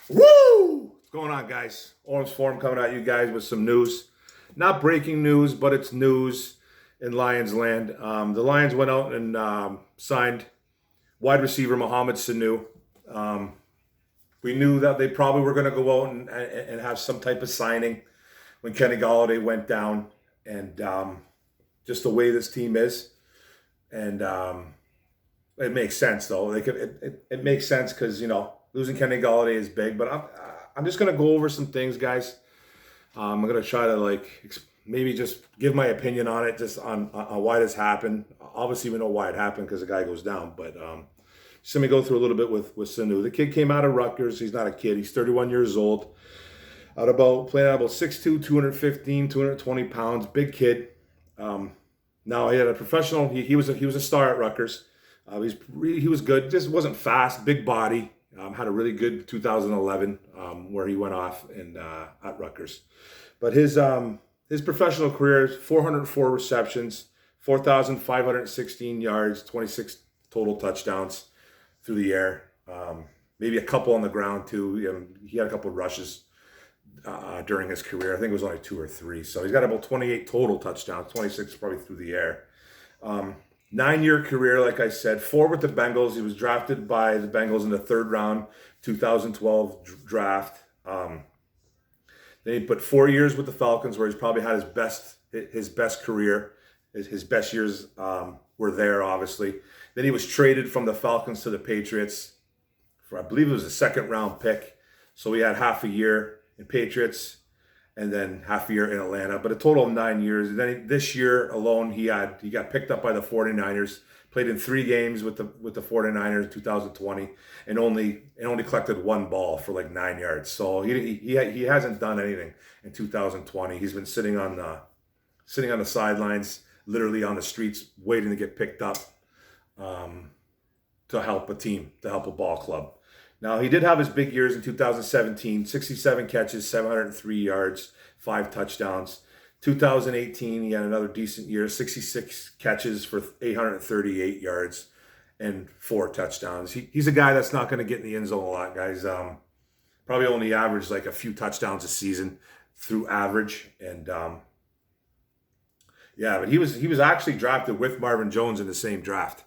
Woo! What's going on, guys? Orange Form coming at you guys with some news. Not breaking news, but it's news in Lions land. The Lions went out and signed wide receiver Mohamed Sanu. Um, we knew that they probably were going to go out and have some type of signing when Kenny Galladay went down, and just the way this team is. And it makes sense, though. It makes sense because, losing Kenny Galladay is big, but I'm just gonna go over some things, guys. I'm gonna try to maybe just give my opinion on it, just on why this happened. Obviously, we know why it happened because the guy goes down, but just let me go through a little bit with Sanu. The kid came out of Rutgers. He's not a kid. He's 31 years old. Playing out about 6'2", 215, 220 pounds. Big kid. Now he had a professional. He was a star at Rutgers. He was good. Just wasn't fast. Big body. Had a really good 2011 where he went off and at Rutgers. But his professional career is 404 receptions, 4,516 yards, 26 total touchdowns through the air. Maybe a couple on the ground too. He had a couple of rushes during his career. I think it was only 2 or 3. So he's got about 28 total touchdowns, 26 probably through the air. 9-year career, like I said, 4 with the Bengals. He was drafted by the Bengals in the 3rd round, 2012 draft. Then he put 4 years with the Falcons, where he's probably had his best career. His best years were there, obviously. Then he was traded from the Falcons to the Patriots for, I believe it was a 2nd round pick. So he had half a year in Patriots and then half a year in Atlanta, but a total of 9 years. And then this year alone, he got picked up by the 49ers, played in 3 games with the 49ers in 2020, and only collected 1 ball for like 9 yards. So he hasn't done anything in 2020. He's been sitting on the sidelines, literally on the streets, waiting to get picked up to help a team, to help a ball club. Now, he did have his big years in 2017, 67 catches, 703 yards, 5 touchdowns. 2018, he had another decent year, 66 catches for 838 yards and 4 touchdowns. He's a guy that's not going to get in the end zone a lot, guys. Probably only averaged like a few touchdowns a season through average. And but he was actually drafted with Marvin Jones in the same draft.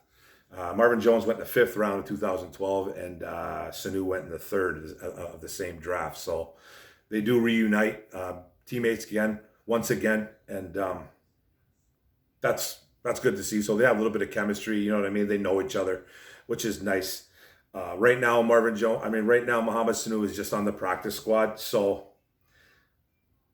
Marvin Jones went in the 5th round of 2012, and Sanu went in the 3rd of the same draft. So they do reunite, teammates once again, and that's good to see. So they have a little bit of chemistry. You know what I mean? They know each other, which is nice. Right now, Mohamed Sanu is just on the practice squad. So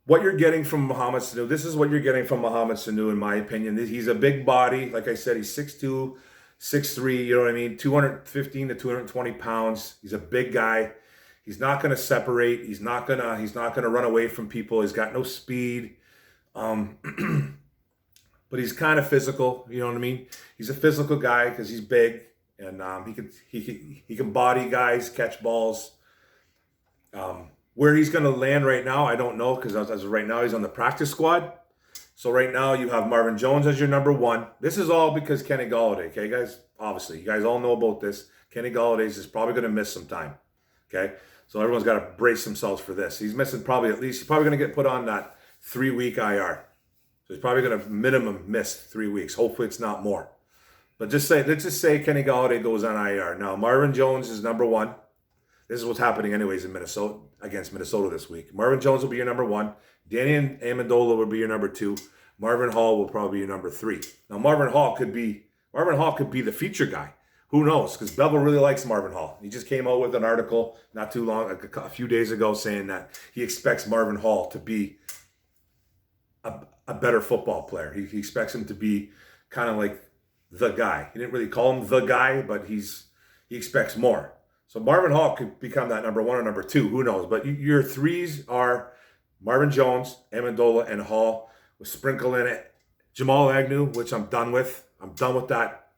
what you're getting from Mohamed Sanu, this is what you're getting from Mohamed Sanu, in my opinion. He's a big body. Like I said, he's 6'2", 6'3", you know what I mean? 215 to 220 pounds. He's a big guy. He's not going to separate. He's not going to run away from people. He's got no speed. But he's kind of physical, you know what I mean? He's a physical guy because he's big, and he can body guys, catch balls. Where he's going to land right now, I don't know, because as of right now, he's on the practice squad. So right now you have Marvin Jones as your number 1. This is all because Kenny Galladay, okay, guys? Obviously, you guys all know about this. Kenny Galladay is probably going to miss some time, okay? So everyone's got to brace themselves for this. He's missing he's probably going to get put on that 3-week IR. So he's probably going to minimum miss 3 weeks. Hopefully it's not more. But let's just say Kenny Galladay goes on IR. Now, Marvin Jones is number 1. This is what's happening anyways in Minnesota, against Minnesota this week. Marvin Jones will be your number 1. Danny Amendola will be your number 2. Marvin Hall will probably be your number 3. Now, Marvin Hall could be the feature guy. Who knows? Because Bevel really likes Marvin Hall. He just came out with an article not too long, a few days ago, saying that he expects Marvin Hall to be a better football player. He expects him to be kind of like the guy. He didn't really call him the guy, but he expects more. So Marvin Hall could become that number 1 or number 2. Who knows? But your 3s are Marvin Jones, Amendola, and Hall. We'll sprinkle in it Jamal Agnew, which I'm done with. I'm done with that.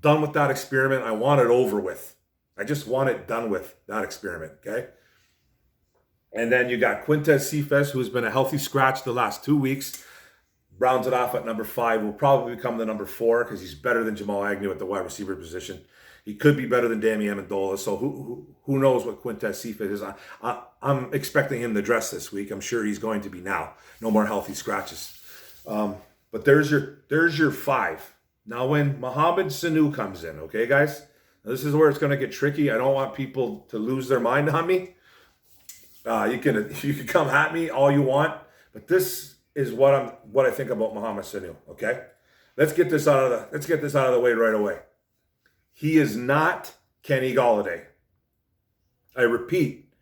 Done with that experiment. I want it over with. I just want it done with, that experiment, okay? And then you got Quintez Cephas, who's been a healthy scratch the last 2 weeks. Rounds it off at number 5. Will probably become the number 4 because he's better than Jamal Agnew at the wide receiver position. He could be better than Danny Amendola. So who knows what Quintez Cephas is? I'm expecting him to dress this week. I'm sure he's going to be now. No more healthy scratches. But there's your 5. Now when Mohamed Sanu comes in, okay, guys? Now, this is where it's going to get tricky. I don't want people to lose their mind on me. You can come at me all you want, but this is what I think about Mohamed Sanu. Okay, let's get this out of the way right away. He is not Kenny Golladay. I repeat,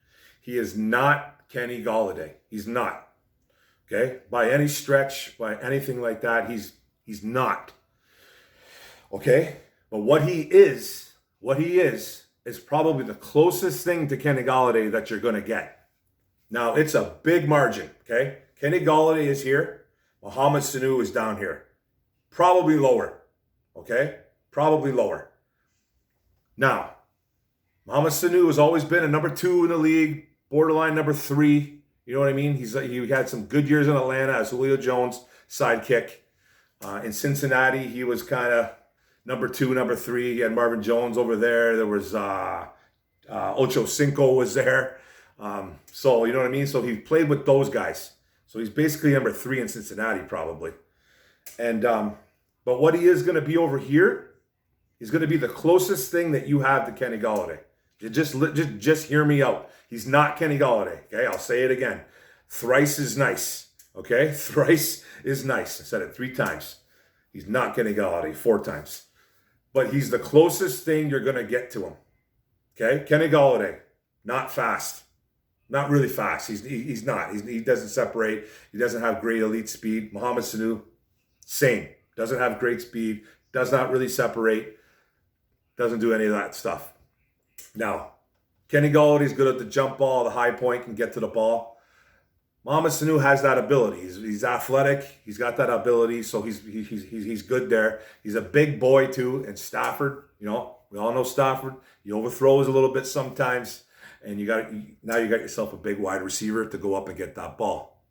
he is not Kenny Golladay. He's not. Okay, by any stretch, by anything like that, he's not. Okay, but what he is probably the closest thing to Kenny Golladay that you're going to get. Now, it's a big margin, okay? Kenny Golladay is here. Mohamed Sanu is down here. Probably lower, okay? Probably lower. Now, Mohamed Sanu has always been a number 2 in the league, borderline number 3. You know what I mean? He had some good years in Atlanta as Julio Jones' sidekick. In Cincinnati, he was kind of number 2, number 3. He had Marvin Jones over there. There was Ocho Cinco was there. So, you know what I mean? So he played with those guys. So he's basically number 3 in Cincinnati probably. And but what he is going to be over here is going to be the closest thing that you have to Kenny Golladay. Just hear me out. He's not Kenny Golladay. Okay, I'll say it again. Thrice is nice. Okay, thrice is nice. I said it 3 times. He's not Kenny Golladay 4 times. But he's the closest thing you're going to get to him. Okay, Kenny Golladay, not fast. Not really fast. He's not. He doesn't separate. He doesn't have great elite speed. Mohamed Sanu, same. Doesn't have great speed. Does not really separate. Doesn't do any of that stuff. Now, Kenny Golladay is good at the jump ball, the high point, can get to the ball. Mohamed Sanu has that ability. He's athletic. He's got that ability, so he's good there. He's a big boy too. And Stafford, you know, we all know Stafford. He overthrows a little bit sometimes. And now you got yourself a big wide receiver to go up and get that ball.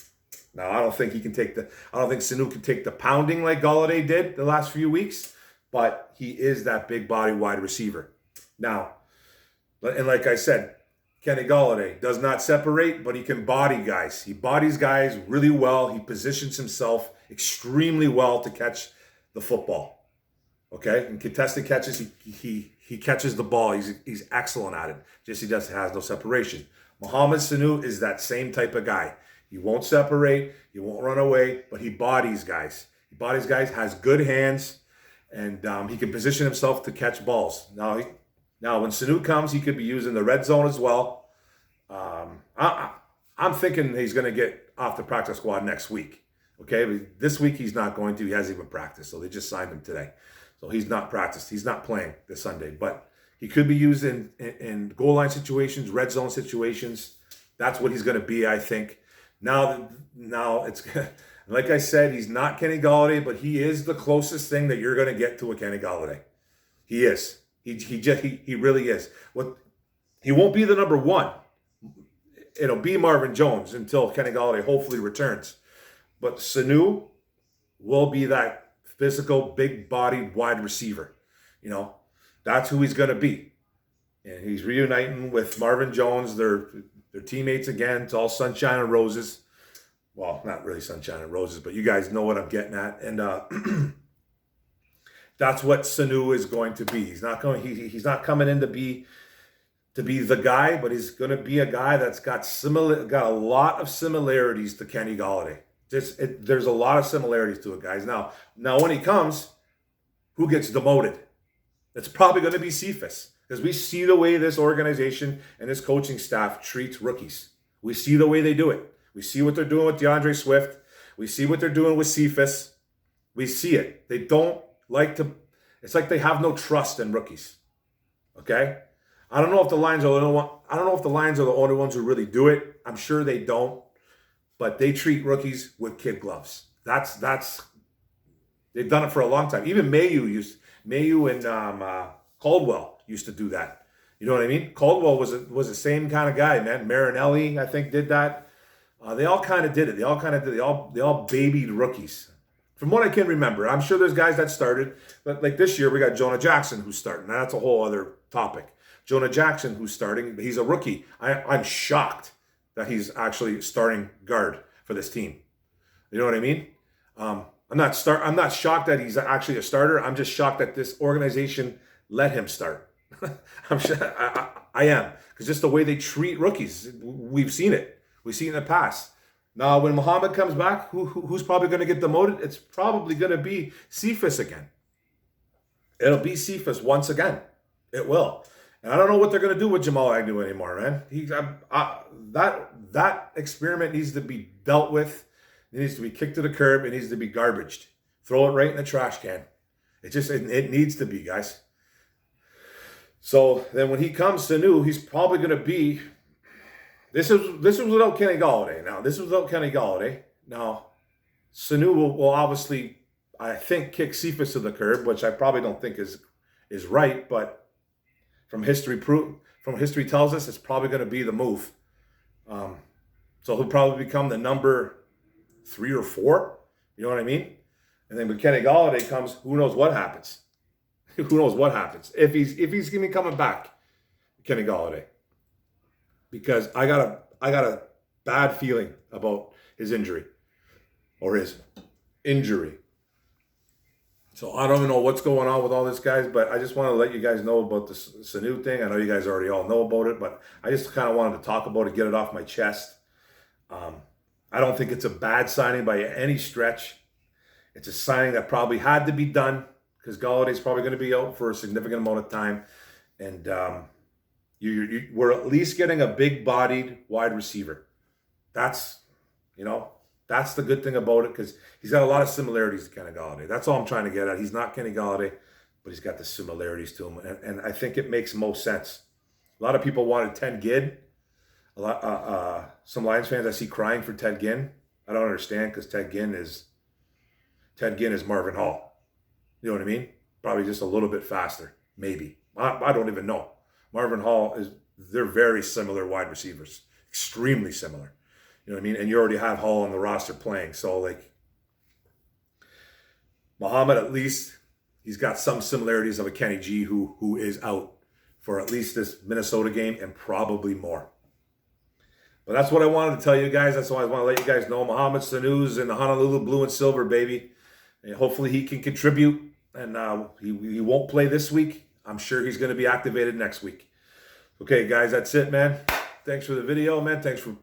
Now I don't think Sanu can take the pounding like Golladay did the last few weeks, but he is that big body wide receiver. Now, and like I said, Kenny Golladay does not separate, but he can body guys. He bodies guys really well. He positions himself extremely well to catch the football. Okay, in contested catches, he catches the ball. He's excellent at it. Just he has no separation. Mohamed Sanu is that same type of guy. He won't separate. He won't run away, but he bodies guys. Has good hands, and he can position himself to catch balls. Now when Sanu comes, he could be used in the red zone as well. I'm thinking he's going to get off the practice squad next week. Okay, but this week he's not going to. He hasn't even practiced, so they just signed him today. So he's not practiced. He's not playing this Sunday, but he could be used in goal line situations, red zone situations. That's what he's going to be, I think. Now it's like I said, he's not Kenny Golladay, but he is the closest thing that you're going to get to a Kenny Golladay. He is. He really is. He won't be the number 1. It'll be Marvin Jones until Kenny Golladay hopefully returns. But Sanu will be that physical, big-bodied wide receiver. You know, that's who he's going to be. And he's reuniting with Marvin Jones. They're teammates again. It's all sunshine and roses. Well, not really sunshine and roses, but you guys know what I'm getting at. And that's what Sanu is going to be. He's not coming in to be the guy, but he's going to be a guy that's got a lot of similarities to Kenny Golladay. There's a lot of similarities to it, guys. Now when he comes, who gets demoted? It's probably going to be Cephas, because we see the way this organization and this coaching staff treats rookies. We see the way they do it. We see what they're doing with DeAndre Swift. We see what they're doing with Cephas. We see it. They don't like to. It's like they have no trust in rookies. Okay, I don't know if the Lions are the only one. I don't know if the Lions are the only ones who really do it. I'm sure they don't. But they treat rookies with kid gloves. That's they've done it for a long time. Even Mayu and Caldwell used to do that. You know what I mean? Caldwell was the same kind of guy, man. Marinelli, I think, did that. They all kind of did it. They all babied rookies From what I can remember. I'm sure there's guys that started, but like this year we got Jonah Jackson who's starting. Now, that's a whole other topic. Jonah Jackson who's starting. He's a rookie. I'm shocked that he's actually starting guard for this team. You know what I mean? I'm not shocked that he's actually a starter. I'm just shocked that this organization let him start. I am, because just the way they treat rookies, we've seen it. We've seen it in the past. Now, when Mohamed comes back, who's probably going to get demoted? It's probably going to be Cephas again. It'll be Cephas once again. It will. And I don't know what they're going to do with Jamal Agnew anymore, man. That experiment needs to be dealt with. It needs to be kicked to the curb. It needs to be garbaged. Throw it right in the trash can. It needs to be, guys. So then when he comes, Sanu, he's probably going to be. This was without Kenny Galladay. Now, this was without Kenny Galladay. Now, Sanu will obviously, I think, kick Cephas to the curb, which I probably don't think is right, but from history tells us it's probably going to be the move. So he'll probably become the number 3 or 4. You know what I mean? And then when Kenny Galladay comes, who knows what happens? Who knows what happens if he's going to be coming back, Kenny Galladay? Because I got a bad feeling about his injury. So I don't even know what's going on with all this, guys, but I just want to let you guys know about this Sanu thing. I know you guys already all know about it, but I just kind of wanted to talk about it, get it off my chest. I don't think it's a bad signing by any stretch. It's a signing that probably had to be done because Galladay's probably going to be out for a significant amount of time. And we're at least getting a big-bodied wide receiver. That's the good thing about it, because he's got a lot of similarities to Kenny Galladay. That's all I'm trying to get at. He's not Kenny Galladay, but he's got the similarities to him, and I think it makes most sense. A lot of people wanted Ted Ginn. Some Lions fans I see crying for Ted Ginn. I don't understand, because Ted Ginn is Marvin Hall. You know what I mean? Probably just a little bit faster, maybe. I don't even know. Marvin Hall they're very similar wide receivers, extremely similar. You know what I mean? And you already have Hall on the roster playing. So, like, Mohamed, at least, he's got some similarities of a Kenny G who is out for at least this Minnesota game and probably more. But that's what I wanted to tell you guys. That's why I want to let you guys know. Mohamed Sanu's in the Honolulu blue and silver, baby. And hopefully he can contribute. And he won't play this week. I'm sure he's going to be activated next week. Okay, guys, that's it, man. Thanks for the video, man. Thanks for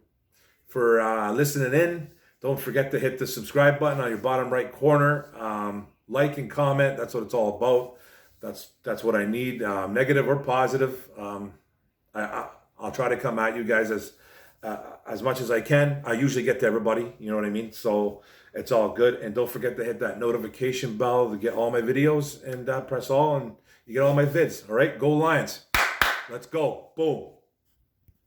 listening in. Don't forget to hit the subscribe button on your bottom right corner. Like and comment. That's what it's all about. That's what I need, negative or positive. I'll try to come at you guys as much as I can. I usually get to everybody. You know what I mean? So it's all good. And don't forget to hit that notification bell to get all my videos, and press all, and you get all my vids. All right? Go Lions. Let's go. Boom.